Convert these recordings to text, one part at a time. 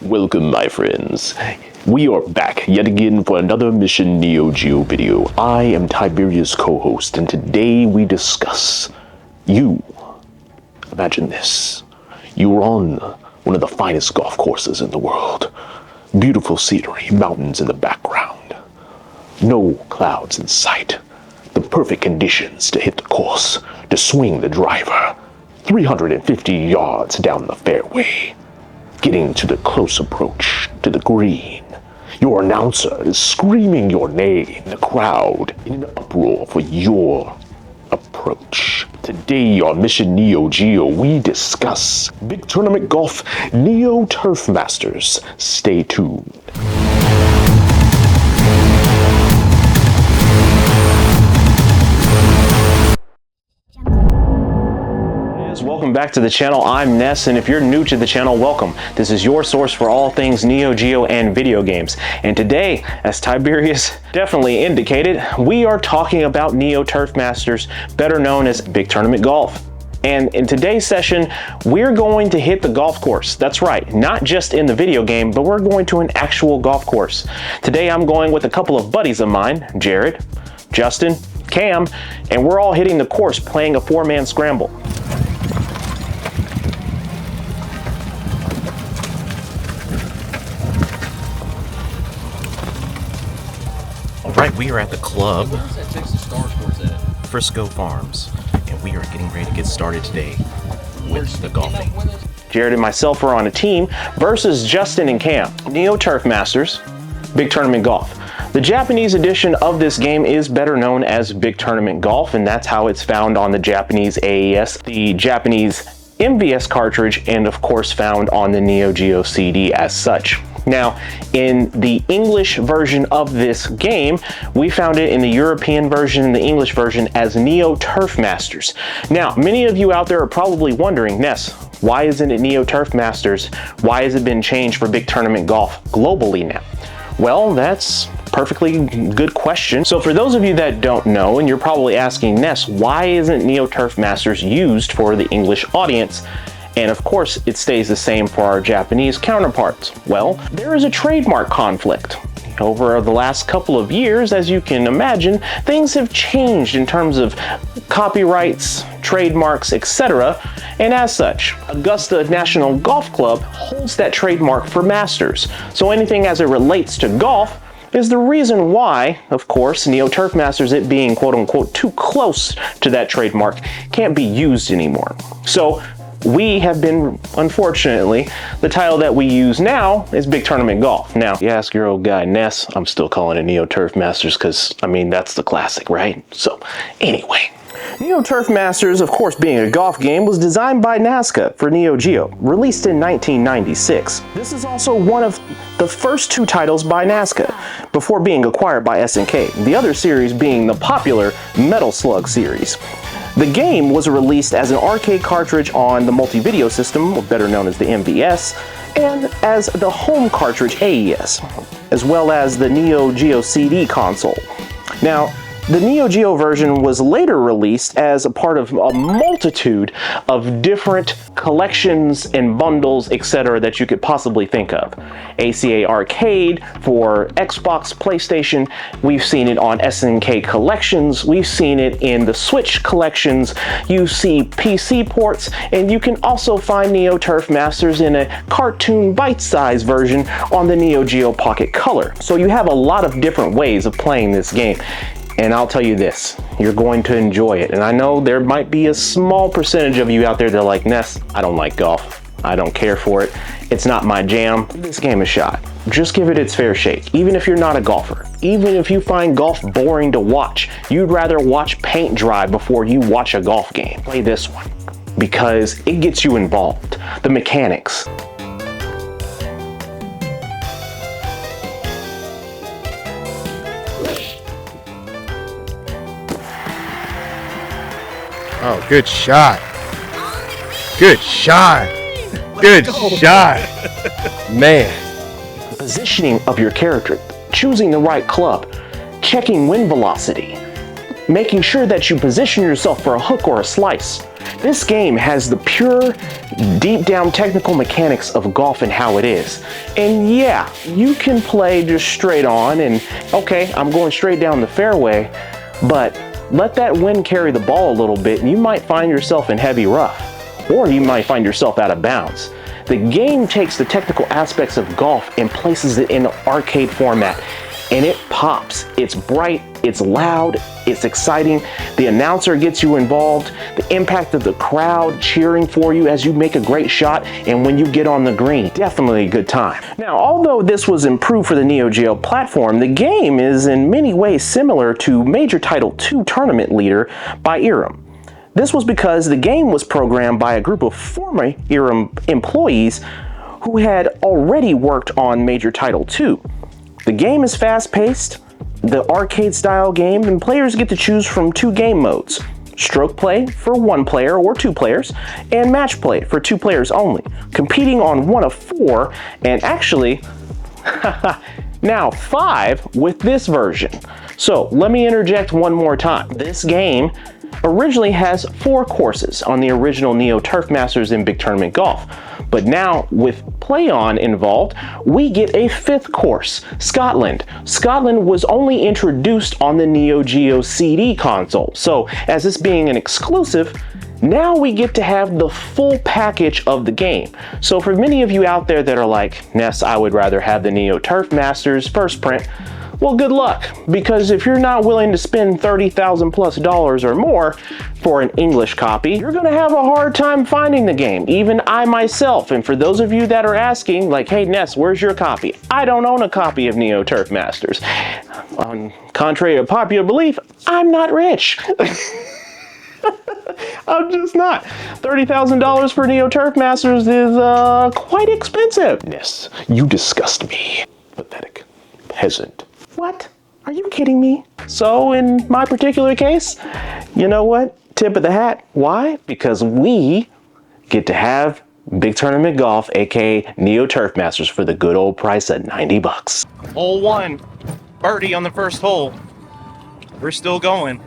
Welcome, my friends. We are back yet again for another Mission Neo Geo video. I am Tiberius' co-host, and today we discuss you. Imagine this. You are on one of the finest golf courses in the world. Beautiful scenery, mountains in the background. No clouds in sight. The perfect conditions to hit the course, to swing the driver. 350 yards down the fairway. Getting to the close approach to the green. Your announcer is screaming your name, the crowd in an uproar for your approach. Today on Mission Neo Geo, we discuss Big Tournament Golf Neo Turf Masters. Stay tuned. Welcome back to the channel. I'm Ness, and if you're new to the channel, welcome. This is your source for all things Neo Geo and video games. And today, as Tiberius definitely indicated, we are talking about Neo Turf Masters, better known as Big Tournament Golf. And in today's session, we're going to hit the golf course. That's right, not just in the video game, but we're going to an actual golf course. Today, I'm going with a couple of buddies of mine, Jared, Justin, Cam, and we're all hitting the course playing a four-man scramble. Right, we are at the club, Frisco Farms, and we are getting ready to get started today with the golfing. Jared and myself are on a team versus Justin and Cam. Neo Turf Masters, Big Tournament Golf. The Japanese edition of this game is better known as Big Tournament Golf, and that's how it's found on the Japanese AES, the Japanese MVS cartridge, and of course found on the Neo Geo CD as such. Now, in the English version of this game, we found it in the European version and the English version as Neo Turf Masters. Now, many of you out there are probably wondering, Ness, why isn't it Neo Turf Masters? Why has it been changed for Big Tournament Golf globally now? Well, that's perfectly good question. So for those of you that don't know, and you're probably asking, Ness, why isn't Neo Turf Masters used for the English audience? And of course, it stays the same for our Japanese counterparts. Well, there is a trademark conflict. Over the last couple of years, as you can imagine, things have changed in terms of copyrights, trademarks, etc. And as such, Augusta National Golf Club holds that trademark for Masters. So anything as it relates to golf is the reason why, of course, Neo Turf Masters, it being quote-unquote too close to that trademark, can't be used anymore. So we have been, unfortunately, the title that we use now is Big Tournament Golf. Now, you ask your old guy Ness, I'm still calling it Neo Turf Masters because, I mean, that's the classic, right? So, anyway. Neo Turf Masters, of course being a golf game, was designed by NASCA for Neo Geo, released in 1996. This is also one of the first two titles by NASCA, before being acquired by SNK, the other series being the popular Metal Slug series. The game was released as an arcade cartridge on the multi-video system, better known as the MVS, and as the home cartridge AES, as well as the Neo Geo CD console. Now, the Neo Geo version was later released as a part of a multitude of different collections and bundles, etc. that you could possibly think of. ACA Arcade for Xbox, PlayStation, we've seen it on SNK collections, we've seen it in the Switch collections, you see PC ports, and you can also find Neo Turf Masters in a cartoon bite-sized version on the Neo Geo Pocket Color. So you have a lot of different ways of playing this game. And I'll tell you this, you're going to enjoy it. And I know there might be a small percentage of you out there that are like, Ness, I don't like golf. I don't care for it. It's not my jam. Give this game a shot. Just give it its fair shake. Even if you're not a golfer, even if you find golf boring to watch, you'd rather watch paint dry before you watch a golf game. Play this one because it gets you involved. The mechanics. Oh, good shot. Good shot. Good shot. Man. The positioning of your character, choosing the right club, checking wind velocity, making sure that you position yourself for a hook or a slice, This game has the pure, deep down technical mechanics of golf and how it is. And yeah, you can play just straight on and, okay, I'm going straight down the fairway, but let that wind carry the ball a little bit and you might find yourself in heavy rough, or you might find yourself out of bounds. The game takes the technical aspects of golf and places it in an arcade format, and it pops. It's bright, it's loud, it's exciting. The announcer gets you involved, the impact of the crowd cheering for you as you make a great shot, and when you get on the green, definitely a good time. Now, although this was improved for the Neo Geo platform, the game is in many ways similar to Major Title II Tournament Leader by Irem. This was because the game was programmed by a group of former Irem employees who had already worked on Major Title II. The game is fast-paced, the arcade-style game, and players get to choose from 2 game modes: stroke play for 1 player or 2 players, and match play for 2 players only, competing on one of 4, and actually, now 5 with this version. So let me interject one more time. This game originally has 4 courses on the original Neo Turf Masters and Big Tournament Golf. But now, with Plaion involved, we get a 5th course, Scotland. Scotland was only introduced on the Neo Geo CD console, so as this being an exclusive, now we get to have the full package of the game. So for many of you out there that are like, Ness, I would rather have the Neo Turf Masters first print, well, good luck, because if you're not willing to spend $30,000+ or more for an English copy, you're gonna have a hard time finding the game, even I myself. And for those of you that are asking, like, hey Ness, where's your copy? I don't own a copy of Neo Turf Masters. Contrary to popular belief, I'm not rich. I'm just not. $30,000 for Neo Turf Masters is quite expensive. Ness, you disgust me. Pathetic peasant. What? Are you kidding me? So in my particular case, you know what? Tip of the hat. Why? Because we get to have Big Tournament Golf, aka Neo Turf Masters, for the good old price of $90. Hole 1, birdie on the first hole. We're still going.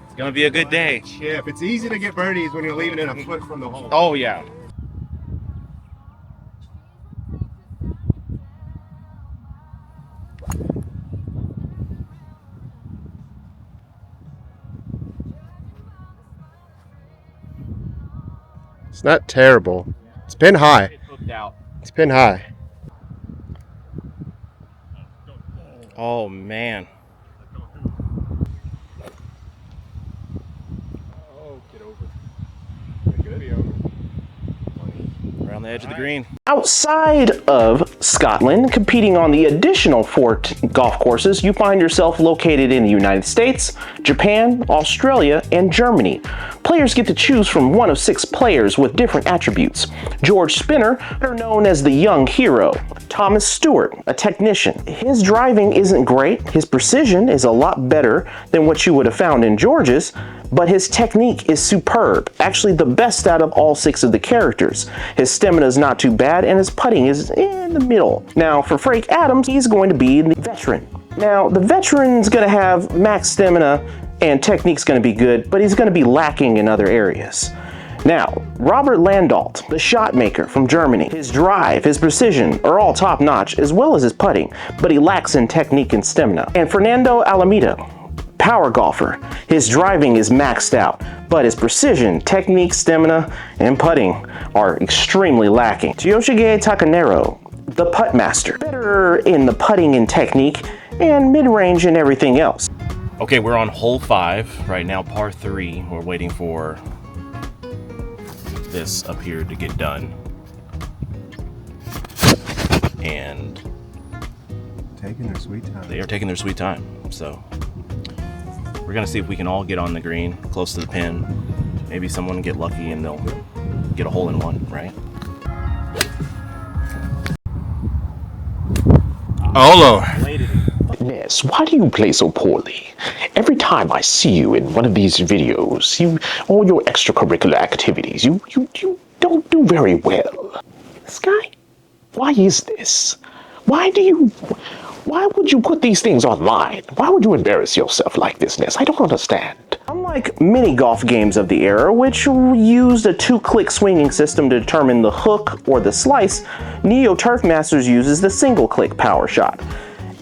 It's gonna be a good day. Chip, it's easy to get birdies when you're leaving it a foot from the hole. Oh yeah. It's not terrible. It's been high. It's been high. Oh man. Oh, get over. Good. Be over. Around the edge of the green. Outside of Scotland, competing on the additional 4 golf courses, you find yourself located in the United States, Japan, Australia, and Germany. Players get to choose from one of 6 players with different attributes. George Spinner, better known as the young hero. Thomas Stewart, a technician. His driving isn't great, his precision is a lot better than what you would have found in George's, but his technique is superb, actually the best out of all 6 of the characters. His stamina is not too bad, and his putting is in the middle. Now for Frank Adams, he's going to be the veteran. Now the veteran's going to have max stamina and technique's going to be good, but he's going to be lacking in other areas. Now, Robert Landault, the shot maker from Germany, his drive, his precision are all top notch, as well as his putting, but he lacks in technique and stamina. And Fernando Alameda, power golfer, his driving is maxed out, but his precision, technique, stamina, and putting are extremely lacking. Yoshige Takanero, the putt master, better in the putting and technique, and mid-range and everything else. Okay, we're on hole 5 right now, par 3. We're waiting for this up here to get done. And Taking their sweet time. they are taking their sweet time. So we're gonna see if we can all get on the green, close to the pin. Maybe someone will get lucky and they'll get a hole in one, right? Oh, Ness, why do you play so poorly? Every time I see you in one of these videos, all your extracurricular activities, you don't do very well. Sky, why is this? Why would you put these things online? Why would you embarrass yourself like this, Ness? I don't understand. Unlike Unlike many golf games of the era, which used a 2-click swinging system to determine the hook or the slice, Neo Turf Masters uses the single-click power shot.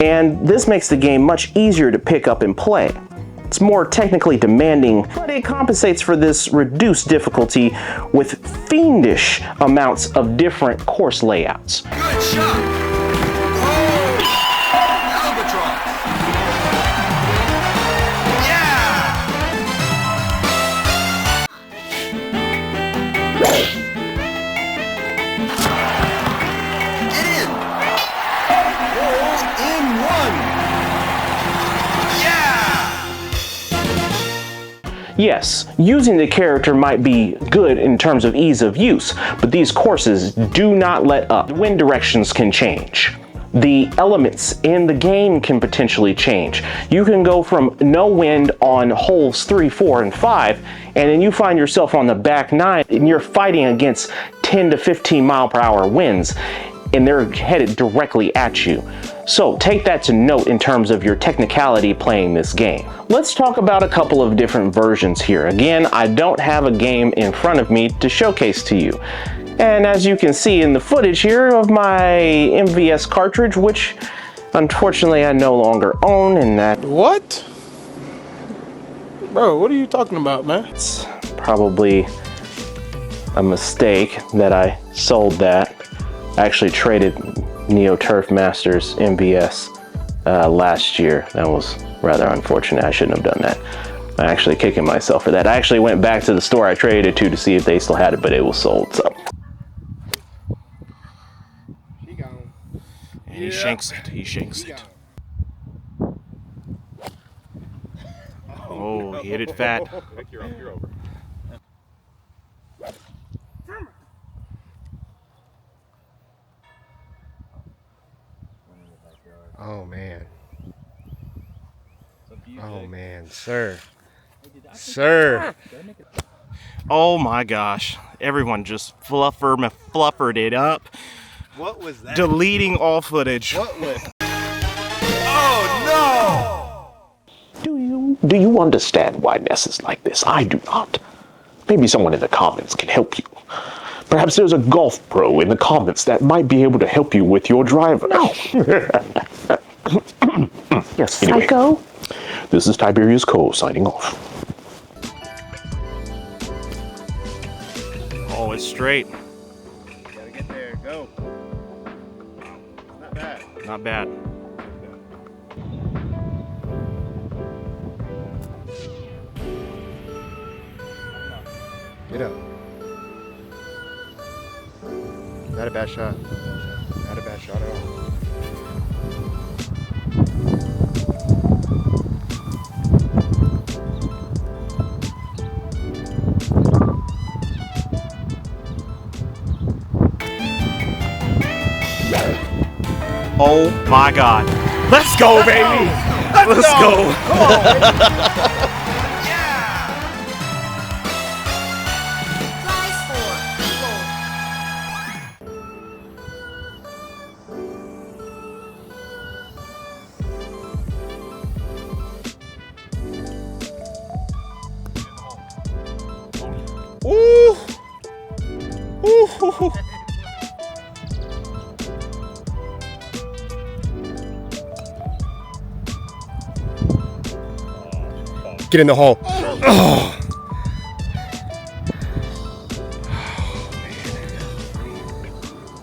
And this makes the game much easier to pick up and play. It's more technically demanding, but it compensates for this reduced difficulty with fiendish amounts of different course layouts. Good shot! Oh! Albatross! Yeah! Get in! Hole in one! Yes, using the character might be good in terms of ease of use, but these courses do not let up. The wind directions can change. The elements in the game can potentially change. You can go from no wind on holes 3, 4, and 5, and then you find yourself on the back 9 and you're fighting against 10 to 15 mile per hour winds, and they're headed directly at you. So take that to note in terms of your technicality playing this game. Let's talk about a couple of different versions here. Again, I don't have a game in front of me to showcase to you. And as you can see in the footage here of my MVS cartridge, which unfortunately I no longer own, and that... What? Bro, what are you talking about, man? It's probably a mistake that I sold that. I actually traded Neo Turf Masters MVS last year. That was rather unfortunate. I shouldn't have done that. I'm actually kicking myself for that. I actually went back to the store I traded it to see if they still had it, but it was sold. So He gone. And he shanks it. He shanks it. Oh, he hit it fat. You're over. Oh man. Oh man, sir. Sir. Oh my gosh. Everyone just fluffered it up. What was that? Deleting all footage. What was? do you understand why Ness is like this? I do not. Maybe someone in the comments can help you. Perhaps there's a golf pro in the comments that might be able to help you with your driver. No. Yes, anyway, Psycho. This is Tiberius Cole signing off. Oh, it's straight. Gotta get there. Go. Not bad. Not bad. Get up. Not a bad shot. Not a bad shot at all. Oh my God. Let's go, baby. Let's go. Ooh. Ooh. Get in the hole. Oh.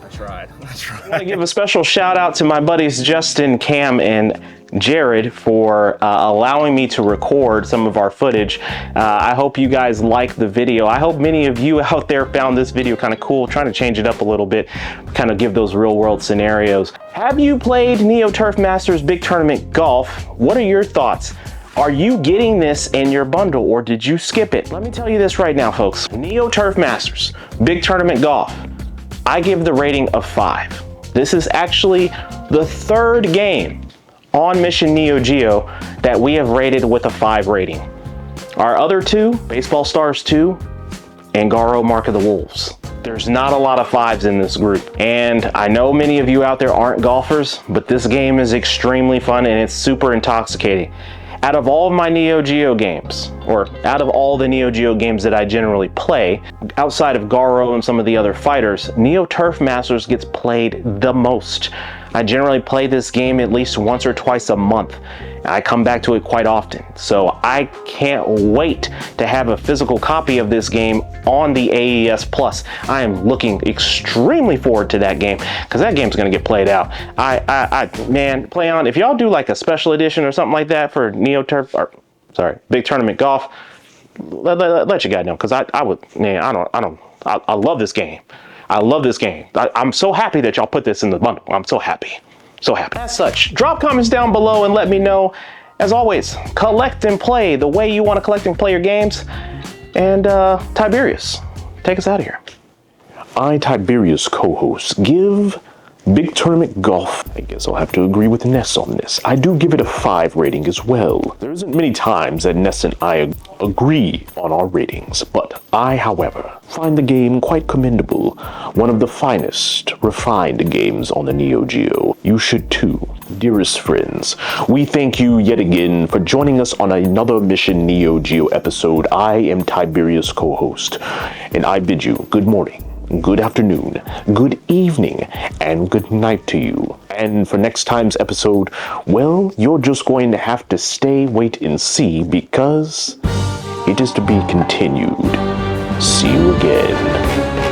I tried. I want to give a special shout out to my buddies Justin, Cam, and Jared for allowing me to record some of our footage. I hope you guys like the video. I hope many of you out there found this video kind of cool, trying to change it up a little bit, kind of give those real world scenarios. Have you played Neo Turf Masters Big Tournament Golf? What are your thoughts? Are you getting this in your bundle or did you skip it? Let me tell you this right now, folks. Neo Turf Masters Big Tournament Golf, I give the rating of 5. This is actually the third game on Mission Neo Geo that we have rated with a 5 rating. Our other two, Baseball Stars 2 and Garo Mark of the Wolves. There's not a lot of 5s in this group. And I know many of you out there aren't golfers, but this game is extremely fun and it's super intoxicating. Out of all of my Neo Geo games, or out of all the Neo Geo games that I generally play, outside of Garo and some of the other fighters, Neo Turf Masters gets played the most. I generally play this game at least once or twice a month. I come back to it quite often. So I can't wait to have a physical copy of this game on the AES Plus. I am looking extremely forward to that game because that game's gonna get played out. Man, Plaion, if y'all do like a special edition or something like that for Neo Turf, or sorry, Big Tournament Golf, let your guy know, because I love this game. I love this game. I'm so happy that y'all put this in the bundle. I'm so happy. So happy. As such, drop comments down below and let me know. As always, collect and play the way you want to collect and play your games. And Tiberius, take us out of here. I, Tiberius co-host, give Big Tournament Golf. I guess I'll have to agree with Ness on this. I do give it a 5 rating as well. There isn't many times that Ness and I agree on our ratings, but I, however, find the game quite commendable. One of the finest, refined games on the Neo Geo. You should too, dearest friends. We thank you yet again for joining us on another Mission Neo Geo episode. I am Tiberius co-host, and I bid you good morning, good afternoon, good evening, and good night to you. And for next time's episode, well, you're just going to have to stay, wait, and see, because it is to be continued. See you again.